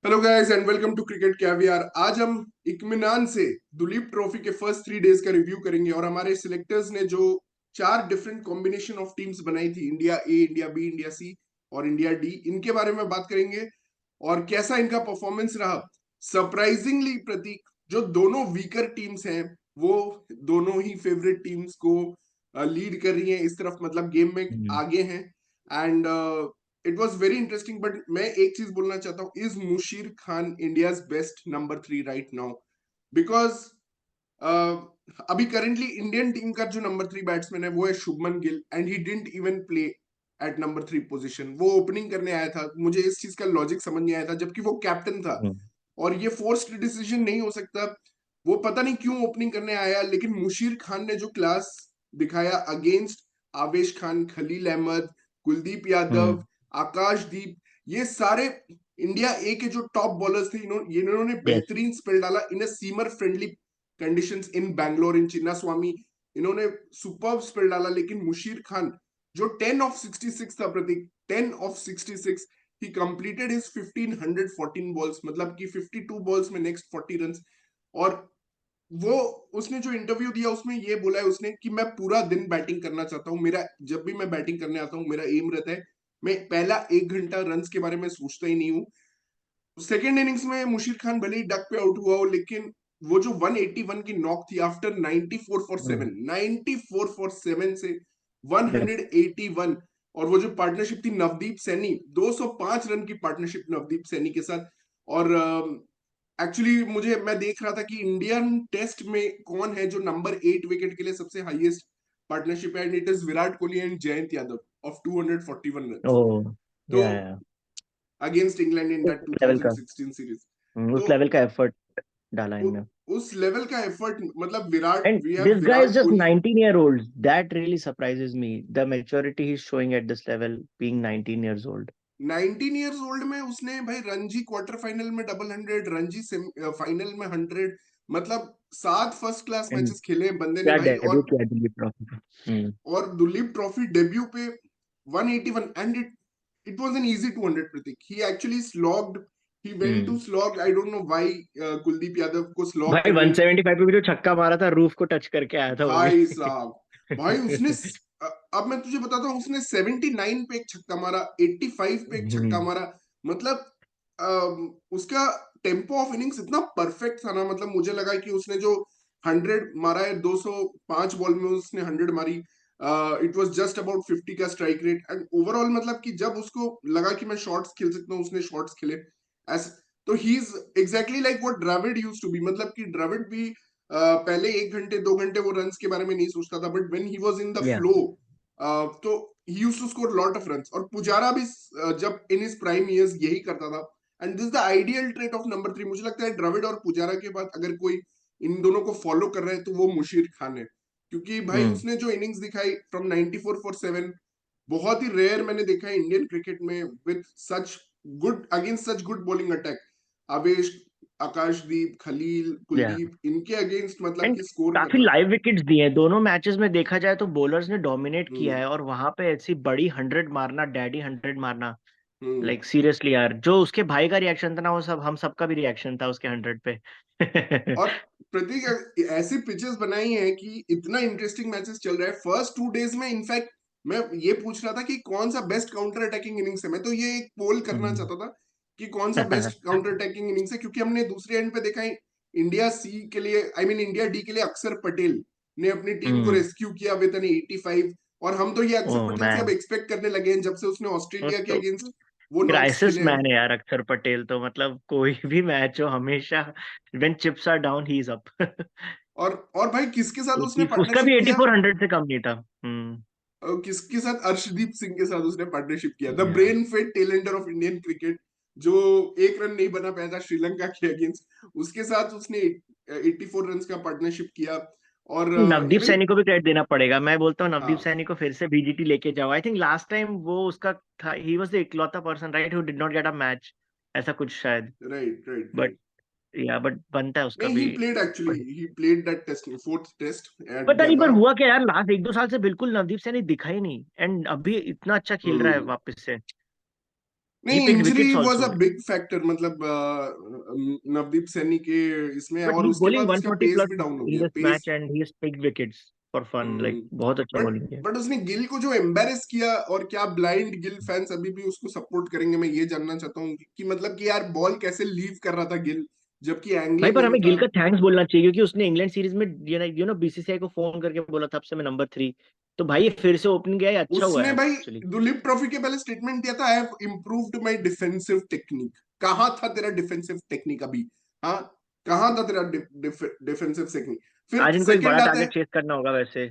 Hello guys and welcome to cricket caviar. आज हम इत्मीनान से दुलीप ट्रॉफी के फर्स्ट 3 डेज का रिव्यू करेंगे और हमारे सिलेक्टर्स ने जो 4 डिफरेंट कॉम्बिनेशन ऑफ टीम्स बनाई थी, इंडिया ए, इंडिया बी, इंडिया सी और इंडिया डी, इनके बारे में बात करेंगे और कैसा इनका परफॉर्मेंस रहा। सरप्राइजिंगली प्रतीक, जो दोनों वीकर टीम्स हैं वो दोनों ही फेवरेट टीम्स को लीड कर रही हैं इस तरफ, मतलब गेम में हम्म। आगे हैं। And it was very interesting. But मैं एक चीज बोलना चाहता हूँ, is Musheer Khan India's best number 3 right now? Because अभी करेंटली इंडियन टीम का जो नंबर 3 बैट्समैन है वो है Shubman Gill, and he didn't even play at number 3 position. वो ओपनिंग करने आया था, मुझे इस चीज का लॉजिक समझ नहीं आया था, जबकि वो कैप्टन था हम्म। और ये फोर्स्ड डिसीजन नहीं हो सकता। वो पता नहीं क्यों ओपनिंग करने आया, लेकिन मुशीर खान ने जो क्लास दिखाया अगेंस्ट आवेश खान, खलील अहमद, कुलदीप यादव, हम्म। आकाशदीप, ये सारे इंडिया ए के जो टॉप बॉलर्स थे, इन्होंने यस। बेहतरीन स्पेल डाला in a seamer friendly conditions in Bangalore, in Chinnaswamy. इन्होंने सुपर्ब स्पेल डाला, लेकिन मुशीर खान जो 10 ऑफ 66 था प्रतीक, 10 of 66, he completed his 1514 balls, मतलब कि 52 बॉल्स में नेक्स्ट 40 रन। और वो, उसने जो इंटरव्यू दिया उसमें ये बोला है उसने कि मैं पूरा दिन बैटिंग करना चाहता हूँ, मेरा जब भी मैं बैटिंग करने आता हूँ मेरा एम रहता है, मैं पहला 1 घंटा रन के बारे में सोचता ही नहीं हूँ। सेकेंड इनिंग्स में मुशीर खान भले ही डक पे आउट हुआ हो, लेकिन वो जो 181 की नॉक थी आफ्टर 94 फॉर हम्म। 7, 94 फॉर 7 से यस। 181। और वो जो पार्टनरशिप थी नवदीप सैनी, 205 रन की पार्टनरशिप नवदीप सैनी के साथ। और एक्चुअली मुझे, मैं देख रहा था कि इंडियन टेस्ट में कौन है जो नंबर 8 विकेट के लिए सबसे हाईएस्ट पार्टनरशिप है, and it is Virat Kohli and Jayant Yadav of 241 run. Oh. तो या अगेंस्ट इंग्लैंड इन उस दैट लेवल का 2016 सीरीज। उस तो लेवल का एफर्ट डाला इनने। उस लेवल का एफर्ट, मतलब Virat, and we have this guy is Virat just Kohli. 19 year old. That really surprises me. The maturity he's showing at this level, being 19 years old. 19 years old में उसने भाई रणजी क्वार्टर फाइनल में डबल 100, रणजी फाइनल में 100, मतलब 7 first class and matches खेले बंदे ने क्या भाई। डेब्यू किया दिलीप ट्रॉफी पे। हम्म। और दुलीप ट्रॉफी डेब्यू पे 181, and it was an easy 200 Prateek. He actually slogged, he went to hmm. Slog, I don't know why Kuldeep Yadav को स्लॉग भाई करने। 175 पे भी जो छक्का मारा था, रूफ को टच करके आया था वो भी। भाई साहब, भाई उसने अब मैं तुझे बताता हूँ, उसने 79 पे एक छक्का मारा, 85 पे एक छक्का हम्म। मारा। मतलब उसका टेम्पो ऑफ इनिंग्स इतना परफेक्ट था ना, मतलब मुझे लगा कि उसने जो 100 मारा है, 205 बॉल में उसने 100 मारी। इट वाज जस्ट अबाउट 50 का स्ट्राइक रेट, एंड ओवरऑल मतलब कि जब उसको लगा कि मैं शॉट्स खेल सकता हूँ, उसने शॉट्स खेले। ऐसे तो he is exactly like what Dravid used to be, मतलब कि द्रविड भी पहले 1 घंटे 2 घंटे वो रन्स के बारे में नहीं सोचता था, but when he was in the uh. Flow, तो he used to score lot of runs. और पुजारा भी जब इन हिज प्राइम इयर्स यही करता था। And this the ideal trait of number 3। मुझे लगता है द्रविड और पुजारा के बाद अगर कोई इन दोनों को फॉलो कर रहा है तो वो मुशीर खान है, क्योंकि भाई हम्म। उसने जो इनिंग्स दिखाई फ्रॉम 94 फॉर 7, बहुत ही रेयर मैंने देखा है इंडियन क्रिकेट में, with such good, against such good bowling attack. आवेश, आकाशदीप, खलील, या। कुलदीप, इनके अगेंस्ट मतलब एंड कि स्कोर काफी करना। लाइव विकेट्स दिए हैं दोनों मैचेस में। देखा जाए तो बॉलर्स ने डोमिनेट किया हम्म। है, और वहां पे ऐसी बड़ी 100 मारना, डैडी 100 मारना, हम्म। लाइक सीरियसली यार, जो उसके भाई का रिएक्शन था ना, वो सब हम सबका भी रिएक्शन था उसके 100 पे। और प्रतीक, ऐसी पिचेस बनाई हैं कि इतना इंटरेस्टिंग मैचेस चल रहा है फर्स्ट 2 डेज में। इनफैक्ट मैं ये पूछ रहा था कि कौन सा बेस्ट काउंटर अटैकिंग इनिंग्स है, मैं तो ये एक पोल करना हम्म। चाहता था कि कौन सा बेस्ट काउंटर अटैकिंग इनिंग्स है, क्योंकि हमने दूसरे एंड पे देखा है इंडिया सी के लिए, आई मीन इंडिया डी के लिए अक्षर पटेल ने अपनी टीम को हम्म। रेस्क्यू किया विद एन 85। और हम तो ये अक्षर ओह पटेल से अब मैन, एक्सपेक्ट करने लगे हैं, जब से उसने वो ऑस्ट्रेलिया के तो अगेंस्ट वो नॉक्स क्राइसिस खेले हैं। मैन है यार अक्षर पटेल तो। मतलब कोई भी मैच हो, हमेशा when chips are down he is up. और भाई किसके साथ उसने उसका भी पार्टनरशिप किया? 8400 से कम नहीं था। हम्म। और किसके साथ? अर्शदीप सिंह के साथ उसने पार्टनरशिप किया, the uh. Brain fade tailender of Indian cricket, जो 1 रन नहीं बना पाया था श्रीलंका के अगेंस्ट, उसके साथ उसने 84 रन का पार्टनरशिप किया। और नवदीप इवन सैनी को भी क्रेडिट देना पड़ेगा। मैं बोलता हूँ नवदीप हाँ, सैनी को फिर से बीजीटी लेके जाओ। आई थिंक लास्ट टाइम वो उसका था, ही वाज द इकलौता person right who did not get a match, ऐसा कुछ शायद। Right right but right. Yeah, but बनता है उसका नहीं, भी। He played actually, he played that test, fourth test at पता नहीं पर गैबार्ड। हुआ क्या यार, लास्ट 1-2 साल से बिल्कुल नवदीप सैनी दिखा ही नहीं, एंड अभी इतना अच्छा खेल रहा है हम्म। वापस से। He नहीं, picked injury wickets was a also. Big factor, मतलब नवदीप सैनी के इसमें, But और he's उसके bowling बाद उसका 140 पेस plus भी डाउन हो in गया, this match pace. and he's picked wickets for fun. Like बहुत अच्छा बट bowling किया. बट उसने गिल को जो एम्बेरस किया, और क्या ब्लाइंड गिल फैंस अभी भी उसको सपोर्ट करेंगे, मैं ये जानना चाहता हूँ कि मतलब कि यार बॉल कैसे लीव कर रहा था गिल, जबकि भाई एंगले पर नहीं हमें गिल था। का थैंक्स बोलना चाहिए क्योंकि उसने इंग्लैंड सीरीज में बीसीसीआई को फोन करके बोला था अब से मैं नंबर 3, तो भाई ये फिर से ओपनिंग गया, ये अच्छा हुआ उसने है भाई एक्चुअली. दुलीप ट्रॉफी के पहले स्टेटमेंट दिया था, I have improved my defensive technique. कहाँ था तेरा डिफेंसिव टेक्निक अभी? हाँ, कहाँ था तेरा डिफेंसिव टेक्निक? फिर आज इनको एक सेकंड बड़ा आता टारगेट है, चेस करना होगा वैसे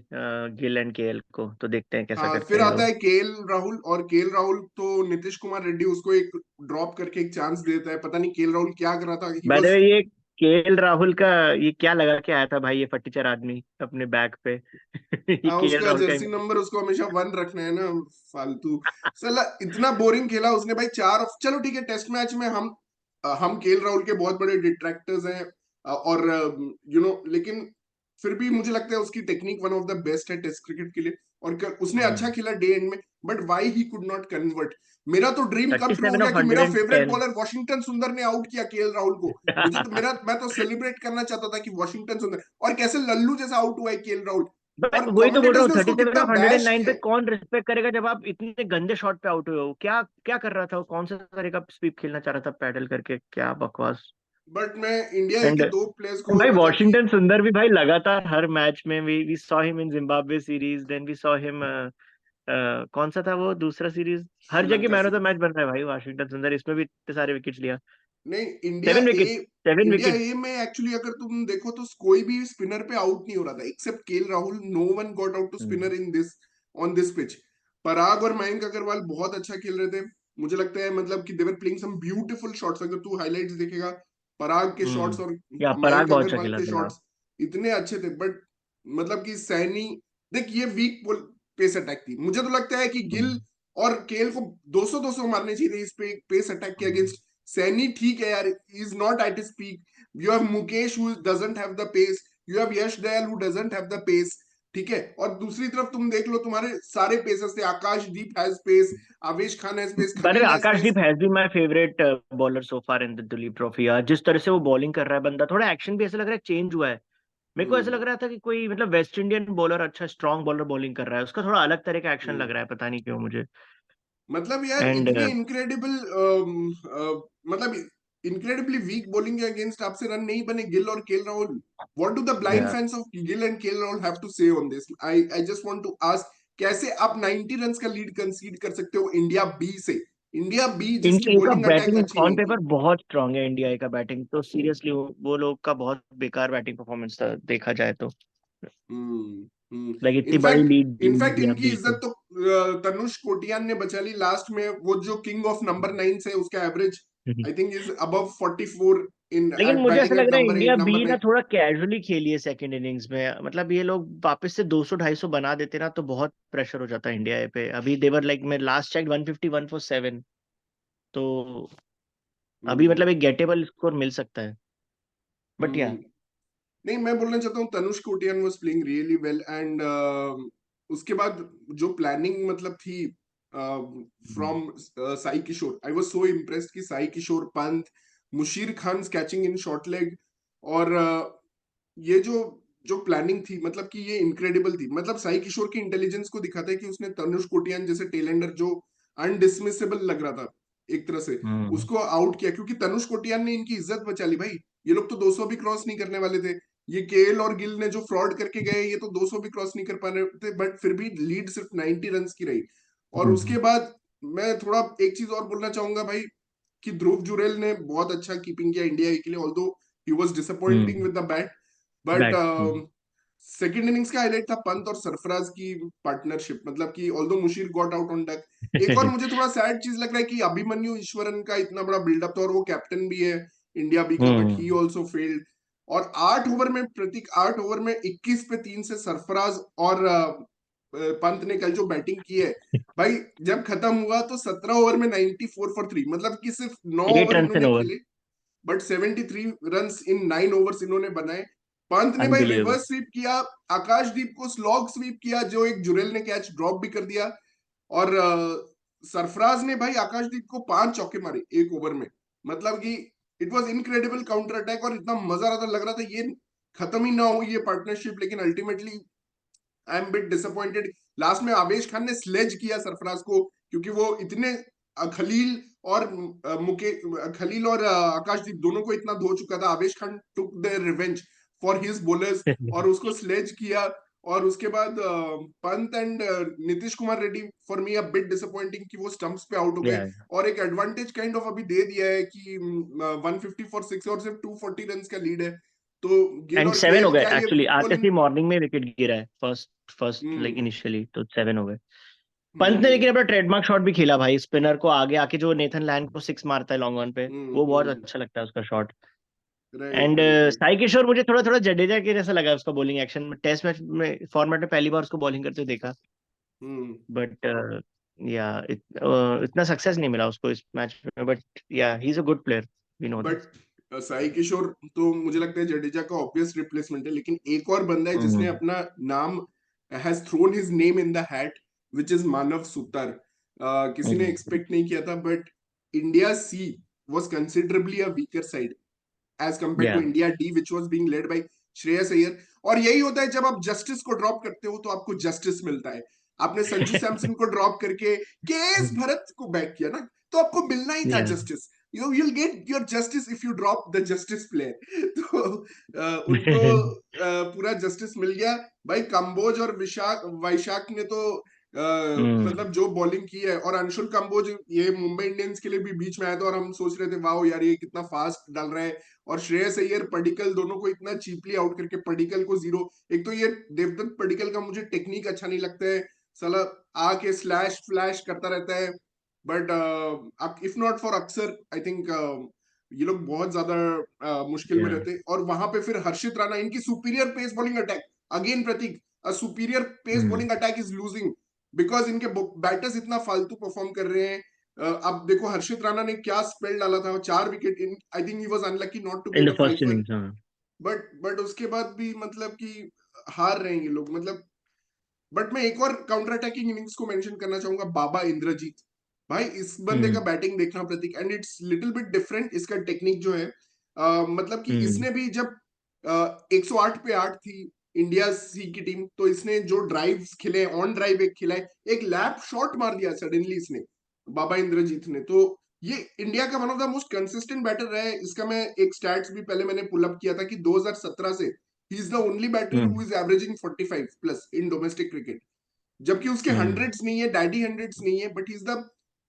गिल एंड केएल को, तो देखते हैं कैसा हाँ करते फिर हैं ये आता लोग. है केएल राहुल, और केएल राहुल तो नीतीश कुमार रेड्डी उसको एक ड्रॉप करके एक चांस देता है, पता नहीं केएल राहुल क्या कर रहा था, ही बाय द वाज। वे ये केएल राहुल का ये क्या लगा के आया था भाई, ये फटीचर आदमी अपने बैक पे. ये हाँ, केएल उसका राहुल का जर्सी नंबर उसको हमेशा 1 रखना है ना, फालतू। साला इतना बोरिंग खेला उसने भाई, चलो ठीक है, टेस्ट मैच में हम केएल राहुल के बहुत बड़े डिट्रैक्टर्स हैं, और लेकिन फिर भी मुझे लगता है उसकी technique one of the best है टेस्ट क्रिकेट के लिए, और उसने अच्छा खेला डे एंड में, but why he could not convert. मेरा तो ड्रीम कम थर्टी ट्रू हो सेवन गया ऑफ कि मेरा hundred and favourite ten bowler Washington सुंदर ने आउट किया केएल राहुल को। मुझे तो मैं तो सेलिब्रेट करना चाहता था कि वॉशिंगटन सुंदर, और कैसे लल्लू जैसा आउट हुआ है केएल राहुल, और वही तो बोल रहा कमेंटेटर्स हूँ, ने थर्टी उसको सेवन कितना of hundred and bash nine किया पे है। कौन रिस्पेक्ट करेगा जब आप इतने गंदे शॉट पे आउट हुए हो? क्या क्या कर रहा था वो, कौन सा तरीका स्वीप खेलना चाह रहा था पैडल करके, क्या बकवास. बट मैं इंडिया ए एंड के दो प्लेयर्स को भाई मतलब कि, वॉशिंगटन सुंदर भी भाई लगातार हर मैच में, we saw him in Zimbabwe series, then we saw him कौन सा था वो दूसरा सीरीज, हर जगह Sri Lanka man of the series. Match बन रहा है भाई वॉशिंगटन सुंदर, इसमें भी इतने सारे विकेट्स लिया. नहीं, 7 विकेट, 7 विकेट. में एक्चुअली अगर तुम देखो तो कोई भी स्पिनर पे आउट नहीं हो रहा था except K L Rahul, no one got out to spinner in this on this pitch. Parag और मयंक अग्रवाल बहुत अच्छा खेल रहे थे, मुझे लगता है मतलब कि देवर प्लेइंग सम ब्यूटीफुल शॉट्स, अगर तू हाइलाइट्स देखेगा पराग के शॉट्स और या पराग मयंक बहुत अच्छा अग्रवाल खेला के था. शॉट्स इतने अच्छे थे, बट मतलब कि सैनी, देख ये वीक पेस अटैक थी, मुझे तो लगता है कि गिल हम्म. और केएल को 200 200 मारने चाहिए इस पे पेस अटैक के हम्म. अगेंस्ट। सैनी ठीक है यार, is not at his peak. You have Mukesh who doesn't have the pace, you have Yash Dayal who doesn't have the pace, ठीक है, और दूसरी तरफ तुम देख लो तुम्हारे सारे पेसर्स थे, आकाशदीप हैज पेस, आवेश खान हैज पेस, पर Khaleel has pace. Akashdeep has been my favourite bowler so far in the Duleep trophy यार, जिस तरह से वो बॉलिंग कर रहा है बंदा, थोड़ा एक्शन भी ऐसा लग रहा है चेंज हुआ है. मेरे को ऐसा लग हम्म, रहा था कि कोई मतलब वेस्ट इंडियन बॉलर अच्छा स्ट्रांग बॉलर बॉलिंग कर रहा है, उसका थोड़ा अलग तरह का एक्शन लग हम्म। रहा है, पता नहीं क्यों मुझे. मतलब यार एंड इतने इनक्रेडिबल, मतलब इनक्रेडिबली वीक बॉलिंग के अगेंस्ट आपसे रन नहीं बने गिल और K L Rahul. What do the blind fans of Gill and K L Rahul have to say on this? I just want to ask, कैसे आप 90 रन्स का लीड कंसीड कर सकते हो इंडिया बी से? इंडिया बी जिसकी इनका बॉलिंग अटैक बैटिंग अच्छी ऑन नहीं थी। पेपर बहुत स्ट्रांग है इंडिया का बैटिंग, तो सीरियसली वो लोग का बहुत बेकार बैटिंग परफॉर्मेंस था देखा जाए तो. हम्म। लाइक इतनी बड़ी इनफैक्ट लीड इनफैक्ट दिया इनकी बी इज्जत को. तो तनुष कोटियान ने बचा ली लास्ट में, वो जो किंग ऑफ नंबर 9 से उसका average I think is above 44 इन लेकिन एट मुझे ऐसा बैटिंग लग एट रहा है नंबर 8 इंडिया नंबर बी ना 9। थोड़ा कैजुअली खेली है सेकंड इनिंग्स में, मतलब ये लोग वापस से 200 250 बना देते ना तो बहुत प्रेशर हो जाता है इंडिया पे. अभी देवर लाइक मैं लास्ट चेक 151 फॉर 7, तो अभी मतलब एक गेटेबल स्कोर मिल सकता है, बट या. हम्म। नहीं, मैं बोलना चाहता हूँ Tanush Kotian was playing really well, and उसके बाद जो प्लानिंग मतलब थी from Sai Kishore, I was so impressed कि Sai Kishore, Pant, Musheer Khan catching in short leg, और ये जो जो प्लानिंग थी मतलब कि ये इनक्रेडिबल थी, मतलब साई किशोर की इंटेलिजेंस को दिखाता है कि उसने तनुष कोटियान जैसे टेलेंडर जो अनडिसमिसेबल लग रहा था एक तरह से, हम्म. उसको आउट किया, क्योंकि तनुष कोटियान ने इनकी इज्जत बचा ली भाई। ये लोग तो 200 भी क्रॉस नहीं करने वाले थे, ये केएल और गिल ने जो फ्रॉड करके गए ये तो 200 भी क्रॉस नहीं कर पा रहे थे, बट फिर भी लीड सिर्फ 90 रन की रही। और उसके बाद मैं थोड़ा एक चीज और बोलना चाहूंगा भाई, कि ध्रुव जुरेल ने बहुत अच्छा कीपिंग किया इंडिया के लिए, although he was disappointing hmm. With the bat, but bat. Second innings का हाईलाइट था पंत और सरफराज की पार्टनरशिप, मतलब कि although Musheer got out on duck. एक और मुझे थोड़ा सैड चीज लग रहा है कि अभिमन्यु ईश्वरन का इतना बड़ा बिल्डअप था, और वो कैप्टन भी है इंडिया बी का, but he hmm. Also failed. और 8 ओवर में प्रतीक, 8 ओवर में 21 पे 3 से सरफराज और पंत ने कल जो बैटिंग की है भाई, जब खत्म हुआ तो 17 ओवर में 94 फॉर 3, मतलब कि सिर्फ 9 ओवर 8 रन इन इन्होंने ओवर. खेले, बट 73 रन इन 9 ओवर्स इन्होंने बनाए। पंत ने भाई अनबिलीवेबल. रिवर्स स्वीप किया, आकाशदीप को स्लॉग स्वीप किया, जो एक जुरेल ने कैच ड्रॉप भी कर दिया, और सरफराज ने भाई आकाशदीप को 5 चौके मारे एक ओवर में, मतलब कि it was incredible counter attack, और इतना मजा आ रहा था, लग रहा था ये खत्म ही ना हो ये पार्टनरशिप, लेकिन ultimately I am bit disappointed. Last में आवेश खान ने स्लेज किया सरफराज को, क्योंकि वो इतने खलील और मुके खलील और आकाशदीप दोनों को इतना धो चुका था। आवेश खान टुक there revenge for his bowlers और उसको स्लेज किया। और उसके बाद Pant and Nitish Kumar Reddy for me a bit disappointing कि वो स्टंप्स पे आउट हो गए, Yeah. और एक एडवांटेज काइंड ऑफ अभी दे दिया है कि 150 फॉर 6 और सिर्फ 240 रन का लीड है। तो गिल एंड और 7 हो केएल गए क्या ये एक्चुअली, फुटबॉल आते इन। ही मॉर्निंग में विकेट गिरा है फर्स्ट फर्स्ट लाइक हम्म इनिशियली, तो 7 हो गए। पंत ने हम्म लेकिन अपना ट्रेडमार्क शॉट भी खेला भाई, स्पिनर को आगे आके जो नेथन लैंड को 6 मारता है लॉन्ग ऑन पे, वो बहुत हम्म। अच्छा लगता है उसका shot. Right and right right. Sai Kishore मुझे थोड़ा थोड़ा जडेजा के जैसा लगा उसका बॉलिंग एक्शन में, टेस्ट मैच में फॉर्मेट में पहली बार उसको बॉलिंग करते हुए देखा, हम्म। बट या इतना सक्सेस नहीं मिला उसको इस मैच में, but yeah he is a good player, we know that. But Sai Kishore तो मुझे लगता है जडेजा का ऑब्वियस रिप्लेसमेंट है, लेकिन एक और बंदा है जिसने हम्म अपना नाम has thrown his name in the hat, which is Manav Sutar. किसी ने हम्म एक्सपेक्ट नहीं किया था, but India C was considerably a weaker side as compared to या India D, which was being led by Shreyas Iyer. और यही होता है जब आप जस्टिस को ड्रॉप करते हो तो आपको जस्टिस मिलता है। आपने संजू सैमसन को ड्रॉप करके केएस भरत को बैक किया ना, तो आपको मिलना ही था या justice. you'll get your justice if you drop the justice player। तो उनको पूरा जस्टिस मिल गया भाई। कंबोज और विशाख वैशाख ने तो हम्म मतलब जो बॉलिंग की है, और अंशुल कंबोज ये मुंबई इंडियंस के लिए भी बीच में आया था, और हम सोच रहे थे वाह यार ये कितना फास्ट डाल रहा है। और श्रेयस अय्यर पडिक्कल दोनों को इतना चीपली आउट करके, पडिक्कल को 0। एक तो ये देवदत्त पडिक्कल का मुझे टेक्निक अच्छा नहीं लगता है, साला आके स्लैश फ्लैश करता रहता है। बट इफ नॉट फॉर अक्सर आई थिंक ये लोग बहुत ज्यादा मुश्किल में या रहते। और वहां पे फिर हर्षित राणा, इनकी superior pace bowling attack, again Prateek, a superior pace hmm bowling attack is losing because इनके बैटर्स इतना फालतू परफॉर्म कर रहे हैं। अब देखो हर्षित राणा ने क्या स्पेल डाला था, 4 wicket in, I think he was unlucky not to in get the a first fiver. Innings, हाँ। बट उसके बाद भी मतलब कि हार रहे हैं ये लोग, मतलब। बट मैं एक और काउंटर अटैकिंग इनिंग्स को मेंशन करना चाहूंगा, बाबा इंद्रजीत। भाई इस बंदे का हम्म बैटिंग देखना Prateek, and it's little bit different इसका टेक्निक जो है। मतलब कि हम्म इसने भी जब 108 पे 8 थी इंडिया सी की टीम, तो इसने जो ड्राइव्स खेले, ऑन ड्राइव एक खिला है, एक लैप शॉट मार दिया सडनली इसने, बाबा इंद्रजीत ने। तो ये इंडिया का one of the most consistent batter रहा है। इसका मैं एक स्टैट्स भी पहले मैंने पुल अप किया था कि 2017 से ही is the only batter who hmm is averaging 45 plus in domestic cricket. जबकि उसके हम्म हंड्रेड्स नहीं है, डैडी हंड्रेड्स नहीं है, but he is the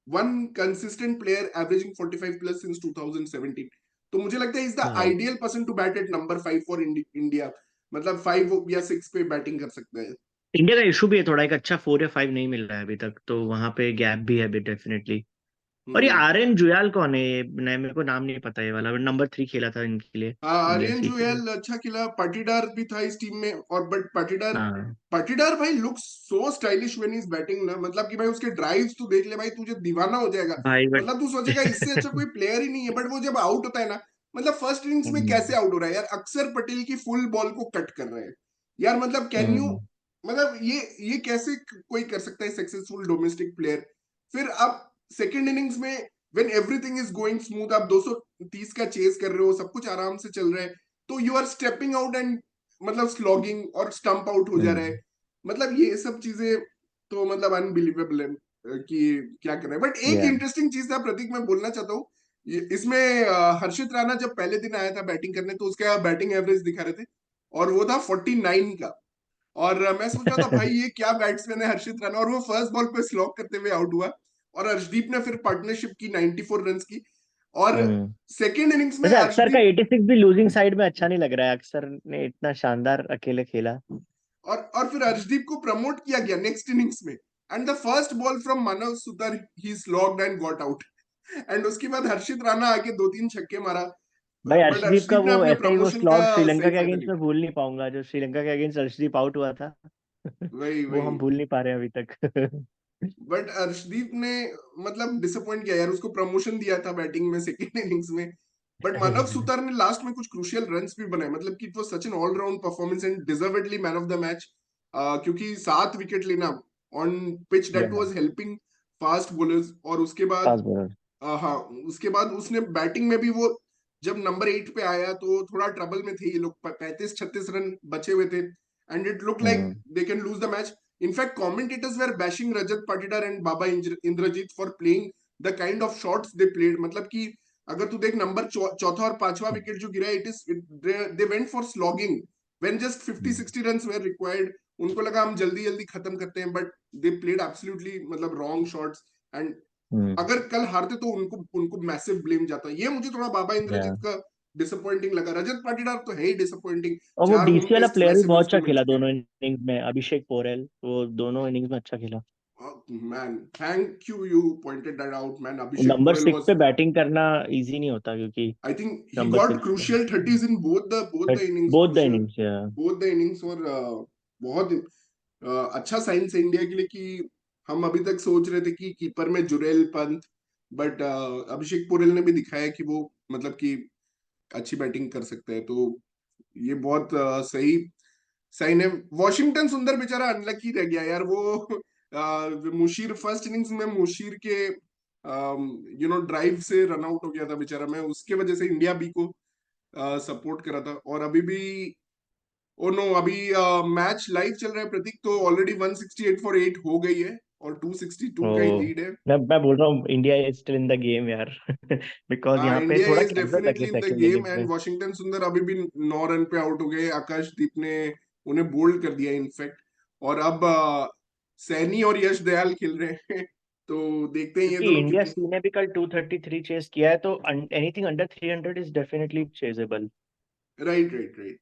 one consistent player averaging 45 plus since 2017। तो मुझे लगता है इज द हाँ। Ideal person to bat at number 5 for India. मतलब 5 या 6 पे बैटिंग कर सकता है। इंडिया का इशू भी है थोड़ा, एक अच्छा 4 या 5 नहीं मिल रहा है अभी तक, तो वहां पे गैप भी है अभी डेफिनेटली। और ये हम्म। आर्यन जुयाल कौन है, ये नहीं मेरे को नाम नहीं पता, ये वाला नंबर 3 खेला था इनके लिए, हाँ, इंडिया आर्यन सी के लिए। जुएल अच्छा खिला, पाटीदार भी था इस टीम में, और बट पाटीदार हाँ पाटीदार भाई looks so stylish when is batting ना, मतलब कि भाई उसके ड्राइव्स तू देख ले भाई, तुझे दीवाना हो जाएगा। भाई बट मतलब तू सोचेगा इससे अच्छा कोई प्लेयर ही नहीं है, बट वो जब आउट होता है ना, मतलब फर्स्ट इनिंग्स में कैसे हम्म आउट हो रहा है यार, अक्षर पटेल की फुल बॉल को कट कर रहे हैं यार, मतलब कैन यू, हम्म मतलब ये कैसे कोई कर सकता है सक्सेसफुल डोमेस्टिक प्लेयर। फिर अब सेकेंड इनिंग्स में when everything is going smooth, आप 230 का चेस कर रहे हो, सब कुछ आराम से चल रहा है, तो you are stepping out and मतलब स्लॉगिंग और स्टंप आउट हो जा रहा है। हम्म मतलब ये सब चीजें तो मतलब अनबिलीवेबल है कि क्या कर रहे हैं। बट एक या इंटरेस्टिंग चीज था प्रतीक, मैं बोलना चाहता हूँ, इसमें हर्षित राणा जब पहले दिन आया था बैटिंग करने, तो उसका बैटिंग एवरेज दिखा रहे थे, और वो था 49 का। और मैं सोच रहा था भाई ये क्या बैट्समैन है हर्षित राणा, और वो फर्स्ट बॉल पे स्लॉग करते हुए आउट हुआ। और अर्शदीप ने फिर पार्टनरशिप की 94 रन की। और हम्म सेकेंड इनिंग्स में वैसे अक्षर का अर्शदीप, 86 भी लूजिंग साइड में अच्छा नहीं लग रहा है, अक्षर ने इतना शानदार अकेले खेला। और फिर अर्शदीप को प्रमोट किया गया नेक्स्ट इनिंग्स में, and the first ball from Manav Sutar he slogged and got out. And उसके बाद हर्षित राणा आके 2-3 छक्के मारा। भाई बट अर्शदीप का अर्शदीप ने वो अपने ऐसा ही वो प्रमोशन का स्लॉग श्रीलंका सही के फायदा अगेंस्ट लिया। में भूल नहीं पाऊंगा, जो श्रीलंका के अगेंस्ट अर्शदीप आउट हुआ था। वही वो वही। हम भूल नहीं पा रहे अभी तक। बट अर्शदीप ने मतलब डिसअपॉइंट किया यार, उसको प्रमोशन दिया था बैटिंग में सेकेंड इनिंग्स में। बट मानव सुतार ने लास्ट में कुछ क्रूशियल रन्स भी बनाए, मतलब कि it was such an all round performance and deservedly man of the match, क्योंकि 7 विकेट लेना ऑन पिच या that was helping fast bowlers, और उसके बाद फास्ट बॉलर। हाँ, उसके बाद उसने बैटिंग में भी वो जब नंबर 8 पे आया तो थोड़ा ट्रबल में थे ये लोग, 35-36 रन बचे हुए थे, and it look like hmm. They can lose the match. In fact commentators were bashing Rajat Patidar and Baba Indrajith for playing the kind of shots they played. मतलब कि अगर तू देख नंबर चौथा और पांचवा विकेट जो गिरा, it is they went for slogging when just 50-60 runs were required. उनको लगा हम जल्दी जल्दी खत्म करते हैं, बट दे प्लेड एब्सोल्युटली मतलब रॉन्ग शॉट्स. And hmm. अगर कल हारते तो उनको उनको मैसिव ब्लेम जाता. ये मुझे थोड़ा बाबा या, इंद्रजीत का डिसअपॉइंटिंग लगा. रजत पाटीदार तो है ही डिसअपॉइंटिंग, और वो 4 डीसी होम वाला टेस्ट प्लेयर भी वैसे भी बहुत उसके अच्छा मिल खेला चुके हैं. दोनों इनिंग्स में, अभिषेक पोरेल, वो दोनों इनिंग्स में अच्छा खेला। Man, thank you pointed that out man. Abhishek number Porel 6 was, पे बैटिंग करना इजी नहीं होता, क्योंकि I think he number got 6 पे crucial 30s in both the innings. Both the crucial innings, yeah. Both the innings. और बहुत अच्छा साइन है इंडिया के लिए कि हम अभी तक सोच रहे थे कि कीपर में जुरेल पंत, बट अभिषेक पुरेल ने भी दिखाया कि वो मतलब कि अच्छी बैटिंग कर सकते हैं. तो ये बहुत सही साइन है. वॉशिंगटन सुंदर बेचारा अनलकी रह गया यार. वो मुशीर फर्स्ट इनिंग्स में मुशीर के ड्राइव से रन आउट हो गया था बेचारा. मैं उसके वजह से इंडिया बी को सपोर्ट करा था. और अभी भी, ओ नो, अभी मैच लाइव चल रहा है प्रतीक, तो ऑलरेडी 168 फॉर 8 हो गई है और 262 का ही ओ, लीड है. मैं बोल रहा हूँ India is still in the game यार। बिकॉज यहाँ पे इंडिया थोड़ा इज कैजुअल लगे definitely in the second game, innings and में। वॉशिंगटन सुंदर अभी भी 9 रन पे आउट हो गए. आकाशदीप ने उन्हें बोल्ड कर दिया इनफैक्ट. और अब सैनी और यश दयाल खेल रहे हैं. तो देखते हैं ये क्योंकि दोनों इंडिया कितने. सी ने भी कल 233 चेस किया है, तो anything under 300 is definitely chasable. Right, right, right.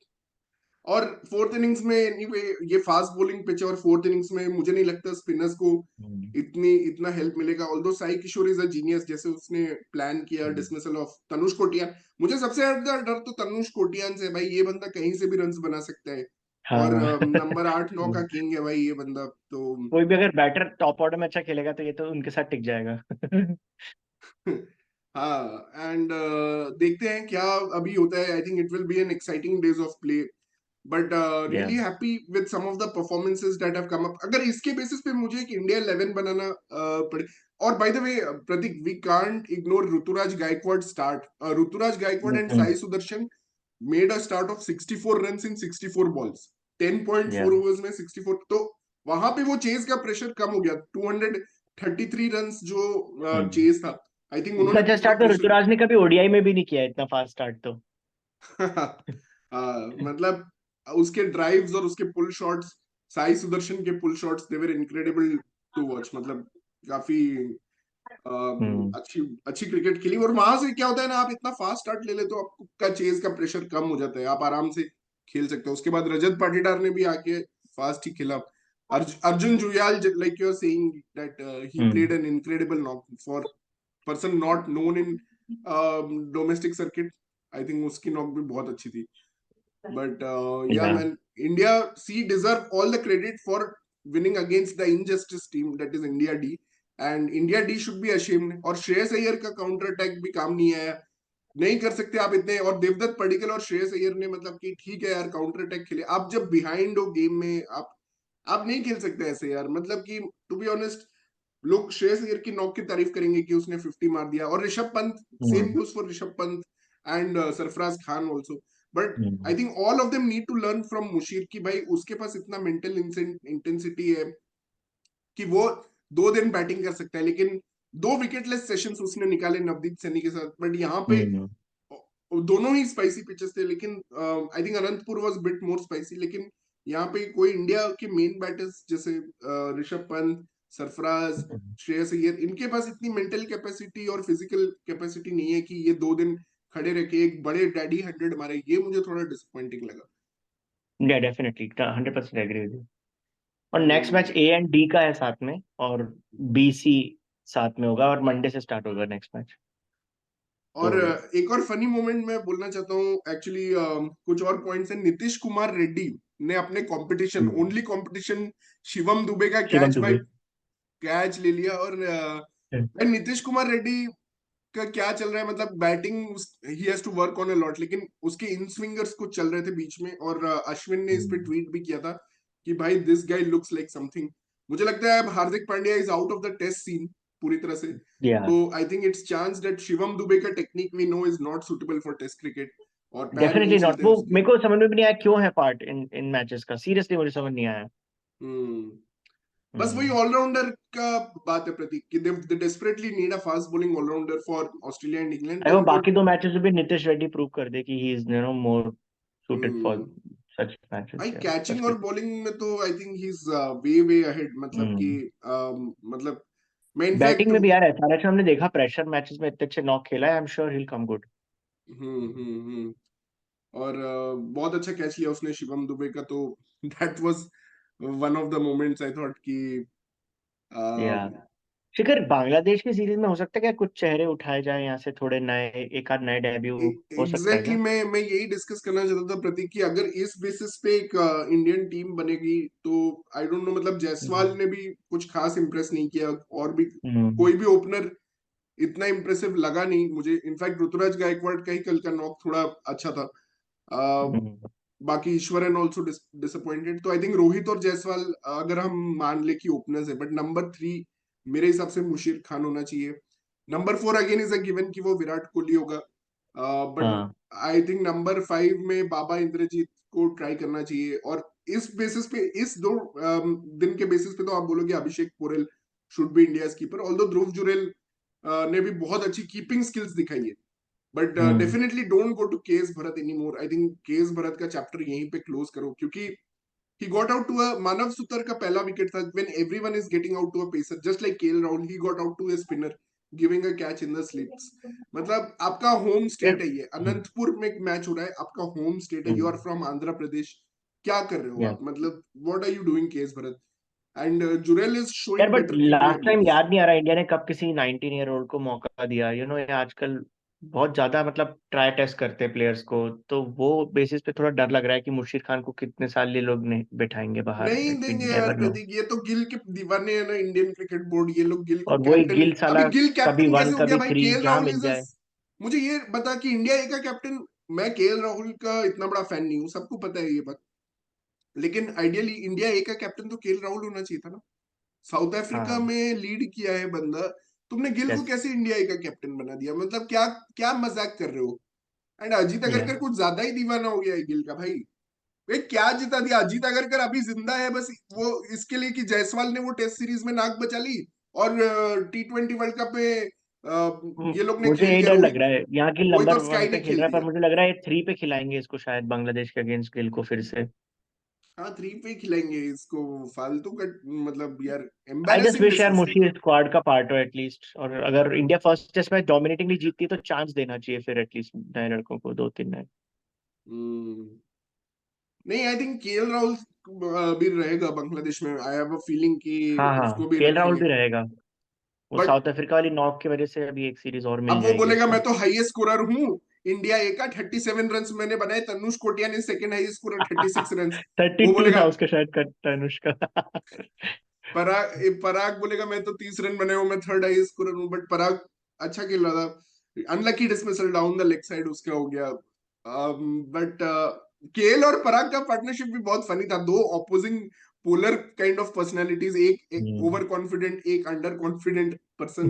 और फोर्थ इनिंग्स में एनीवे ये फास्ट बॉलिंग पिच है, और फोर्थ इनिंग्स में मुझे नहीं लगता स्पिनर्स को इतना हेल्प मिलेगा. Although Sai Kishore is a genius, जैसे उसने प्लान किया डिसमिसल ऑफ तनुष कोटियान. मुझे सबसे ज्यादा डर तो तनुष कोटियान से. भाई ये बंदा कहीं से भी रन्स बना सकता है, और हाँ। नंबर 8-9 का किंग है भाई ये बंदा. तो कोई भी अगर बैटर टॉप ऑर्डर में अच्छा खेलेगा तो ये तो उनके साथ टिक जाएगा। हाँ, एंड देखते हैं क्या अभी होता है. I think it will be an exciting days of play, but yeah, really happy with some of the performances that have come up. अगर इसके बेसिस पे मुझे एक इंडिया 11 बनाना पड़े. और by the way Prateek, we can't ignore Ruturaj Gaikwad start. Ruturaj Gaikwad and Sai Sudharsan made a start of 64 runs in 64 balls, या, 10.4 overs में 64. तो वहां पे वो चेज का प्रेशर कम हो गया. 233 रन्स जो चेज था, आई थिंक इतना उन्होंने अच्छा पूरा स्टार्ट तो प्रेशर. ऋतुराज ने कभी ओडीआई में भी नहीं किया, इतना फास्ट स्टार्ट तो। मतलब उसके ड्राइव्स और उसके पुल शॉट्स, साई सुदर्शन के pull shots, they were incredible to watch. मतलब काफी हम्म। अच्छी अच्छी क्रिकेट खेली. और वहां से क्या होता है ना, आप इतना फास्ट स्टार्ट ले ले तो आपका चेज का प्रेशर कम हो जाता है, आप आराम से खेल सकते हो. उसके बाद रजत पाटीदार ने भी आके फास्ट ही खेला. Arjun Juyal, like you are saying that he played hmm. An incredible knock for person not known in domestic circuit. I think उसकी नॉक भी बहुत अच्छी थी. But yeah, या, man, India C deserve all the credit for winning against the injustice team that is India D. And India D should be ashamed. और श्रेयस अय्यर का counter attack भी काम नहीं आया. नहीं कर सकते आप इतने. और देवदत्त पडिक्कल और श्रेयस अय्यर ने मतलब कि ठीक है यार, काउंटर अटैक खेले. आप जब बिहाइंड हो गेम में, आप नहीं खेल सकते ऐसे यार. मतलब कि टू बी ऑनेस्ट, लोग श्रेयस अय्यर की नॉक की तारीफ करेंगे कि उसने 50 मार दिया. और Rishabh Pant, same hmm. News for Rishabh Pant and Sarfaraz Khan also. But I hmm. Think all of them need to learn from Musheer कि भाई उसके पास इतना मेंटल इंटेंसिटी है कि वो 2 दिन बैटिंग कर सकता है. लेकिन 2 विकेटलेस सेशंस उसने निकाले नवदीप सैनी के साथ. बट यहाँ पे हम्म। दोनों ही स्पाइसी पिचेस थे. लेकिन I think Anantapur was bit more spicy. लेकिन यहाँ पे कोई इंडिया के मेन बैटर्स जैसे ऋषभ पंत, सरफराज, श्रेयस अय्यर, इनके पास इतनी मेंटल कैपेसिटी और फिजिकल कैपेसिटी नहीं है कि ये 2 दिन खड़े रह के एक बड़े डैडी 100 मारे. ये मुझे थोड़ा डिसअपॉइंटिंग लगा. या, डेफिनेटली 100% एग्री विद यू। और नेक्स्ट मैच तो ए एंड डी का है साथ में, और बी सी साथ में होगा, और मंडे से स्टार्ट होगा नेक्स्ट मैच। तो और एक और फनी मोमेंट मैं बोलना चाहता हूँ एक्चुअली. कुछ और पॉइंट्स है. नीतीश कुमार रेड्डी ने अपने competition, only competition, Shivam Dubey का Shivam catch by Dubey. Catch ले लिया. और भाई नीतीश कुमार रेड्डी का क्या चल रहा है, मतलब batting he has to work on a lot. लेकिन उसके इन स्विंगर्स कुछ चल रहे थे बीच में. और अश्विन ने इस पे ट्वीट भी किया था कि भाई this guy looks like something. मुझे लगता है अब Hardik Pandya is out of the test scene. पूरी तरह से। Yeah, तो I think it's chance that Shivam Dubey का technique we know is not suitable for test cricket, और पैर नहीं डेफिनेटली नॉट। चलते वो उसके। मेरे को समझ में भी नहीं आया क्यों है पार्ट इन इन मैचेस का, सीरियसली मुझे समझ नहीं आया। हम्म बस वही हम्म। ऑलराउंडर का बात है प्रतीक, कि they desperately need a fast bowling allrounder for Australia and England. I they वो हैव बाकी गॉट। दो मैचेस में भी नीतीश रेड्डी प्रूव कर दे कि he is more suited for such भाई matches, yeah, such कैचिंग और cricket. बॉलिंग में तो I think he is way way ahead, मतलब कि हम्म। मतलब मैं इनफैक्ट। बैटिंग में भी यार एसआरएच में हमने देखा प्रेशर मैचेस में इतने अच्छे नॉक खेला है, I am sure he will come good. और बहुत अच्छा कैच लिया उसने शिवम दुबे का, तो that was one of the moments I thought कि या um, शिखर, बांग्लादेश की सीरीज में हो सकता है क्या कुछ चेहरे उठाए जाए यहाँ से, थोड़े नए, एक आध नए डेब्यू हो सकता है एग्जैक्टली क्या? मैं यही डिस्कस करना चाहता था प्रतीक, कि अगर इस बेसिस पे एक इंडियन टीम बनेगी तो आई डोंट नो, मतलब जायसवाल हम्म। ने भी कुछ खास इंप्रेस नहीं किया, और भी हम्म। कोई भी ओपनर इतना इंप्रेसिव लगा नहीं मुझे। इनफैक्ट ऋतुराज गायकवाड़ का ही कल का नॉक थोड़ा अच्छा था। हम्म। बाकी ईश्वरन ऑल्सो डिसअपॉइंटेड। तो आई थिंक रोहित और जायसवाल अगर हम मान ले कि ओपनर्स है, बट नंबर 3 मेरे हिसाब से मुशीर खान होना चाहिए। Number 4 again is a given कि वो विराट कोहली होगा, बट हाँ। आई थिंक नंबर 5 में बाबा इंद्रजीत को ट्राई करना चाहिए। और इस बेसिस पे, इस दो दिन के बेसिस पे तो आप बोलोगे Abhishek Porel should be India keeper, although Dhruv Jurel ने भी बहुत अच्छी कीपिंग स्किल्स दिखाई है। But hmm. Definitely don't go to K S Bharat any more. I think K S Bharat का चैप्टर यहीं पे क्लोज करो, क्योंकि he got out to a मानव सुतर का पहला विकेट था when everyone is getting out to a pacer just like KL Rahul, he got out to a spinner giving a catch in the slips। मतलब आपका home यार। State है ये, अनंतपुर में एक मैच हो रहा है, आपका होम स्टेट है, you are hmm. From Andhra Pradesh, क्या कर रहे हो यार आप, मतलब what are you doing K S Bharat. And Jurel is यार, showing but better keeping last time abilities. याद नहीं आ रहा इंडिया ने कब किसी 19 ईयर ओल्ड को मौका दिया, ये आजकल बहुत ज्यादा मतलब ट्राई टेस्ट करते हैं प्लेयर्स को, तो वो बेसिस पे थोड़ा डर लग रहा है कि मुर्शिद खान को कितने साल ये लोग नहीं बिठाएंगे बाहर, नहीं वी देंगे यार नेवर नो। प्रतीक, ये तो गिल के दीवाने हैं ना इंडियन क्रिकेट बोर्ड, ये लोग गिल को और वही कैप्टन। गिल अभी साला, गिल कभी कैप्टन वन कैसे हो गया कभी भाई, थ्री केएल जहां राहुल मिल इज जाए। मुझे ये बता कि इंडिया ए का कैप्टन, मैं केएल राहुल का इतना बड़ा फैन नहीं हूँ, सबको पता है ये बात, लेकिन आइडियली इंडिया ए का कैप्टन तो केएल राहुल होना चाहिए था ना। साउथ अफ्रीका हाँ। में लीड किया है बंदा, तुमने गिल को यस। कैसे इंडिया ए का कैप्टन बना दिया, मतलब क्या क्या मजाक कर रहे हो। एंड अजीत या अगरकर कुछ ज्यादा ही दीवाना हो गया है गिल का भाई। वे क्या जिता दिया, अजीत अगरकर अभी जिंदा है बस वो इसके लिए कि जायसवाल ने वो टेस्ट सीरीज में नाक बचा ली, और T20 वर्ल्ड कप में ये लोग ने मुझे खेल यही दिया, डर लग रोहित रहा है, यहाँ की रोहित नंबर और वन स्काई पे ने खेल खेल रहा है, पर दिया। मुझे लग रहा है 3 पे खिलाएंगे इसको शायद, बांग्लादेश के अगेंस्ट गिल को फिर से। हाँ 3 पे ही खिलाएंगे इसको, फालतू का, मतलब यार आई जस्ट एम्बैरेसिंग विश यार डिसरिस्पेक्ट। मुशी स्क्वाड का पार्ट हो एटलीस्ट, और अगर इंडिया फर्स्ट टेस्ट मैच डोमिनेटिंगली जीतती है तो चांस देना चाहिए फिर एटलीस्ट नए लड़कों को, 2 3 नए। नहीं आई थिंक केएल राहुल भी रहेगा बांग्लादेश में, आई हैव अ फीलिंग कि हाँ हाँ, उसको भी केएल राहुल रखेंगे। भी रहेगा। वो बट साउथ अफ्रीका वाली नॉक की वजह से अभी एक सीरीज और मिल अब वो जाएगी बोलेगा मैं उसको। तो हाईएस्ट स्कोरर हूँ इंडिया ए का, 37 रन मैंने बनाए, तनुष कोटिया ने second highest scorer 36 run. Thirty वो टू बोलेगा, था उसका शायद अनुष्का। पराग बोलेगा मैं तो 30 रन बनाए हूँ, मैं थर्ड हाईएस्ट स्कोरर हूँ। बट पराग अच्छा खेल रहा था, unlucky dismissal down the leg side उसका हो गया। बट केएल और पराग का पार्टनरशिप भी बहुत फनी था, दो opposing polar kind of personalities, एक हम्म। ओवर कॉन्फिडेंट एक अंडर कॉन्फिडेंट पर्सन,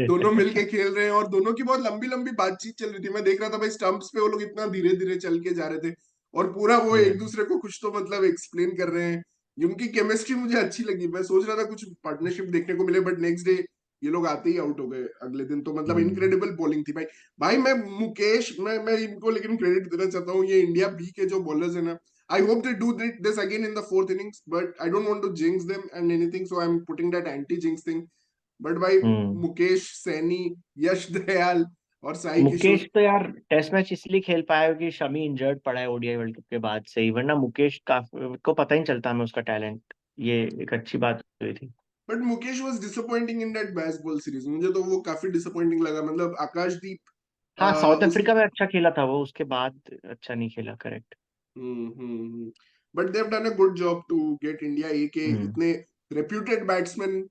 दोनों मिलके खेल रहे हैं, और दोनों की बहुत लंबी लंबी बातचीत चल रही थी। मैं देख रहा था भाई स्टंप्स पे वो लोग इतना धीरे धीरे चल के जा रहे थे, और पूरा वो Yeah. एक दूसरे को कुछ तो मतलब एक्सप्लेन कर रहे हैं। उनकी केमिस्ट्री मुझे अच्छी लगी, मैं सोच रहा था कुछ पार्टनरशिप देखने को मिले, बट नेक्स्ट डे ये लोग आते ही आउट हो गए अगले दिन। तो मतलब हम्म। इनक्रेडिबल बॉलिंग थी भाई। भाई मैं मुकेश, मैं इनको लेकिन क्रेडिट देना चाहता हूँ, ये इंडिया बी के जो बॉलर्स है ना, I hope they do this again in the fourth innings, but I don't want to jinx them and anything, so I am putting that anti jinx thing. But भाई hmm. Mukesh Saini, यश दयाल और साई मुकेश किशोर। तो यार test match इसलिए खेल पाया क्योंकि Shami injured पड़ा है ओडीआई वर्ल्ड कप के बाद से ही, वरना मुकेश का को पता ही नहीं चलता हमें उसका टैलेंट। ये एक अच्छी बात हुई थी। But Mukesh was disappointing in that baseball series, मुझे तो वो काफी डिसअपॉइंटिंग लगा, मतलब आकाशदीप हाँ, साउथ उस अफ्रीका में अच्छा खेला था वो, उसके बाद अच्छा नहीं खेला, correct. But they have done a good job to get India A के हम्म। इतने रेप्यूटेड बैट्समैन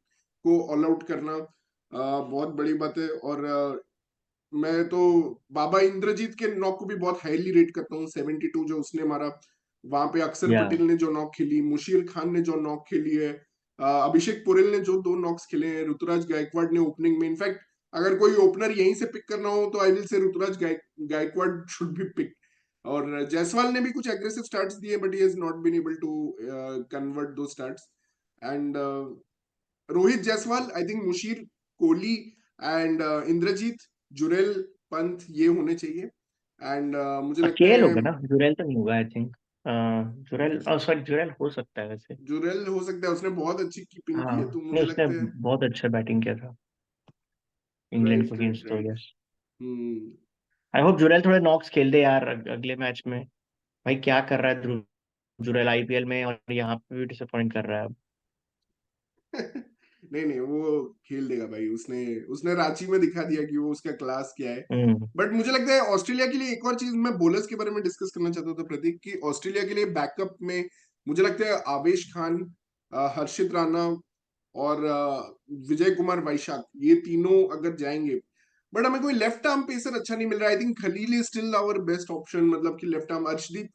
को ऑल आउट करना, बहुत बड़ी बात है। और मैं तो बाबा इंद्रजीत के नॉक को भी बहुत हाईली रेट करता हूँ, 72 जो उसने मारा, वहां पे अक्षर या पटेल ने जो नॉक खेली, मुशीर खान ने जो नॉक खेली है, अभिषेक पुरेल ने जो 2 नॉक्स खेले हैं, ऋतुराज गायकवाड़ ने ओपनिंग में, इनफैक्ट अगर कोई ओपनर यहीं से पिक करना हो तो I will say Rituraj Gaikwad should be pick. और जायसवाल ने भी कुछ एग्रेसिव स्टार्ट्स दिए but he has not been able to convert दो starts. And Rohit Jaiswal, I think Musheer, Kohli and Indrajith, Jurel, Pant ये होने चाहिए। एंड मुझे लगता केएल है होगा ना, जुरेल तो नहीं होगा I think. Jurel, sorry Jurel हो सकता है वैसे। जुरेल हो सकता है, उसने बहुत अच्छी कीपिंग हाँ की है तो नहीं, मुझे उसने लगता है। बहुत अच्छा बैटिंग किया था इंग्लैंड को राइट राइट अगेंस्ट, तो right. Yes. Hmm. I hope Jurel थोड़े नॉक्स खेल दे यार अगले मैच में। भाई क्या कर रहा है ध्रुव जुरेल आईपीएल में, और यहाँ पे भी डिसअपॉइंट कर रहा है अब। नहीं नहीं, वो खेल देगा भाई, उसने उसने रांची में दिखा दिया कि वो उसका क्लास क्या है। हम्म। बट मुझे लगता है ऑस्ट्रेलिया के लिए एक और चीज मैं बोलर्स के बारे में डिस्कस करना चाहता था प्रतीक, कि ऑस्ट्रेलिया के लिए बैकअप में मुझे लगता है आवेश खान, हर्षित राणा और विजय कुमार वैशाख, ये तीनों अगर जाएंगे। बट हमें कोई लेफ्ट आर्म पेसर अच्छा नहीं मिल रहा। I think Khaleel is still our best option, मतलब कि left arm. Arshdeep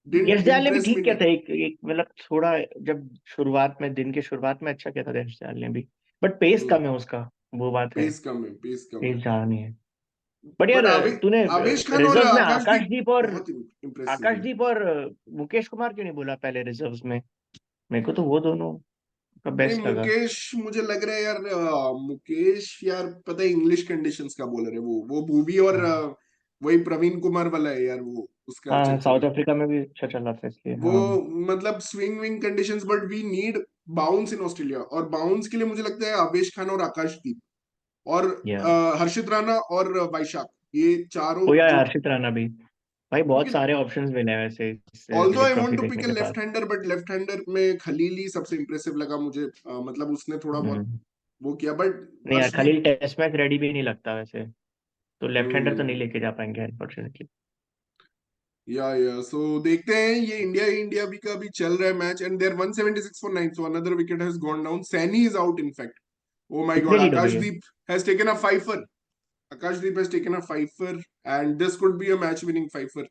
didn't Yash Dayal ने भी इम्प्रेस मी। ठीक किया था, एक मतलब थोड़ा, जब शुरुआत में, दिन के शुरुआत में अच्छा किया था यश दयाल ने भी, बट पेस कम है उसका, वो बात है। पेस कम है, पेस कम पेस है। ज्यादा नहीं है। बट यार बट तूने आवेश खान और रिजर्व्स में आकाशदीप बहुत इम्प्रेसिव है। आकाशदीप और मुकेश कुमार क्यों नहीं बोला पहले रिजर्व्स में? मेरे को तो वो दोनों का नहीं, बेस्ट लगा। मुकेश मुझे लग रहा है यार, मुकेश यार पता है इंग्लिश कंडीशंस का बॉलर है वो भूवी, और हाँ वही प्रवीण कुमार वाला है यार, वो उसका हाँ, चक्कर साउथ है। अफ्रीका में भी अच्छा चला था इसलिए, वो हाँ। मतलब swing wing conditions, but we need bounce in Australia, और बाउंस के लिए मुझे लगता है आवेश खान और आकाशदीप और या हर्षित राणा और वैशाख, ये चारों ओ यार, जो, हर्षित राणा भी। भाई बहुत क्योंकि सारे ऑप्शंस मिले हैं वैसे इस although Duleep I want trophy to देखने पिक ए के लेफ्ट बाद। हैंडर, बट लेफ्ट हैंडर में खलील ही सबसे इंप्रेसिव लगा मुझे। मतलब उसने थोड़ा बहुत हम्म। वो किया, बट नहीं यार, Arshdeep. Khaleel test match ready भी नहीं लगता वैसे, तो लेफ्ट हैंडर तो नहीं हम्म। लेके जा पाएंगे अनफॉर्चुनेटली। या सो देखते हैं, ये इंडिया इंडिया भी का भी चल रहा है match, and there 176 for 9, so another wicket has gone down, Saini is out in fact. Oh my कितने गॉड, लीड हो गई है? Has taken a fifer. Akashdeep has taken a fifer and this could be a match winning fifer।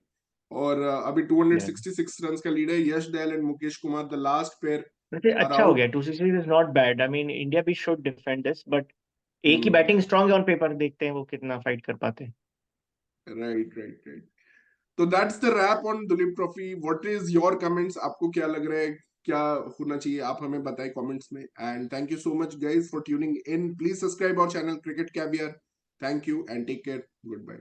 और अभी यार 266 run का lead है। Yash Dayal and Mukesh Kumar the last pair वैसे आर अच्छा हो आउट। गया, 266 is not bad. I mean India भी शुड डिफेंड दिस, बट एक ही हम्म। बैटिंग स्ट्रांग है ऑन पेपर, देखते हैं वो कितना फाइट कर पाते हैं। Right right right. तो that's the wrap on Duleep Trophy. What is your comments, आपको क्या लग रहा है, क्या होना चाहिए, आप हमें बताएं कमेंट्स में। And thank you so much guys for tuning in. Please subscribe our channel Cricket Caviar. Thank you and take care. Good bye.